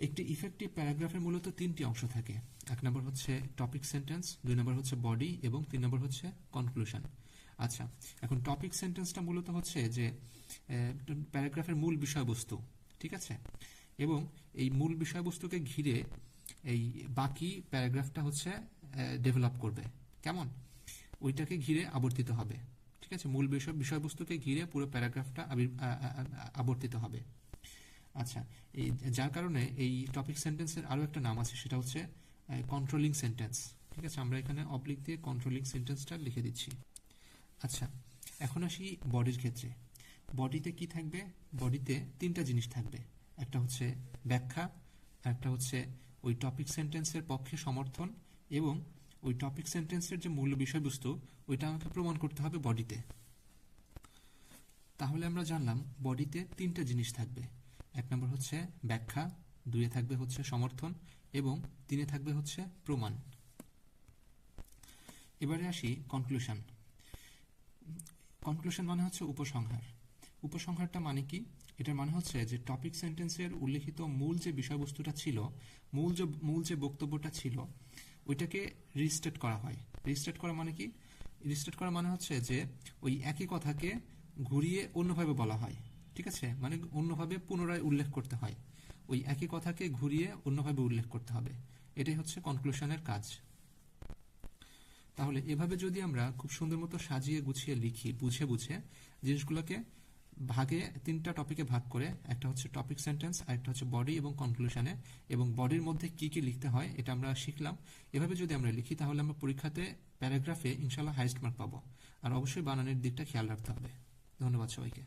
একটি ইফেক্টিভ প্যারাগ্রাফের মূলত তিনটি অংশ থাকে। এক নম্বর হচ্ছে টপিক সেন্টেন্স, দুই নম্বর হচ্ছে বডি এবং তিন নম্বর হচ্ছে কনক্লুশন। আচ্ছা, এখন টপিক সেন্টেন্সটা মূলত হচ্ছে যে প্যারাগ্রাফের মূল বিষয়বস্তু, ঠিক আছে, এবং এই মূল বিষয়বস্তুকে ঘিরে এই বাকি প্যারাগ্রাফটা হচ্ছে ডেভেলপ করবে। কেমন? ওইটাকে ঘিরে আবর্তিত হবে, ঠিক আছে, মূল বিষয়বস্তুকে ঘিরে পুরো প্যারাগ্রাফটা আবর্তিত হবে। আচ্ছা, এই যার কারণে এই টপিক সেন্টেন্সের আরও একটা নাম আছে, সেটা হচ্ছে কন্ট্রোলিং সেন্টেন্স। ঠিক আছে, আমরা এখানে অবলিক দিয়ে কন্ট্রোলিং সেন্টেন্সটা লিখে দিচ্ছি। আচ্ছা, এখন আসি বডির ক্ষেত্রে। বডিতে কি থাকবে? বডিতে তিনটা জিনিস থাকবে। একটা হচ্ছে ব্যাখ্যা, একটা হচ্ছে ওই টপিক সেন্টেন্সের পক্ষে সমর্থন, এবং ওই টপিক সেন্টেন্সের যে মূল বিষয়বস্তু ওইটা আমাকে প্রমাণ করতে হবে বডিতে। তাহলে আমরা জানলাম বডিতে তিনটা জিনিস থাকবে। এক নম্বর হচ্ছে ব্যাখ্যা, দুইয়ে থাকবে হচ্ছে সমর্থন, এবং তিনে থাকবে হচ্ছে প্রমাণ। এবারে আসি কনক্লুশন। কনক্লুশন মানে হচ্ছে উপসংহার। উপসংহারটা মানে কি? এটার মানে হচ্ছে যে টপিক সেন্টেন্সের উল্লেখিত মূল যে বিষয়বস্তুটা ছিল, মূল যে বক্তব্যটা ছিল, ওইটাকে রিস্টেট করা হয়। রিস্টেট করা মানে কি? রিস্টেট করা মানে হচ্ছে যে ওই একই কথাকে ঘুরিয়ে অন্যভাবে বলা হয়, ঠিক আছে, মানে অন্যভাবে পুনরায় উল্লেখ করতে হয়। ওই একই কথাকে ঘুরিয়ে অন্যভাবে উল্লেখ করতে হবে। এটাই হচ্ছে কনক্লুশনের কাজ। তাহলে এভাবে যদি আমরা খুব সুন্দর মতো সাজিয়ে গুছিয়ে লিখি, বুঝে বুঝে জিনিসগুলোকে ভাগে, তিনটা টপিকে ভাগ করে, একটা হচ্ছে টপিক সেন্টেন্স, আরেকটা হচ্ছে বডি এবং কনক্লুশনে, এবং বডির মধ্যে কি কি লিখতে হয় এটা আমরা শিখলাম। এভাবে যদি আমরা লিখি তাহলে আমরা পরীক্ষাতে প্যারাগ্রাফে ইনশাল্লাহ হাইয়েস্ট মার্ক পাবো। আর অবশ্যই বানানের দিকটা খেয়াল রাখতে হবে। ধন্যবাদ সবাইকে।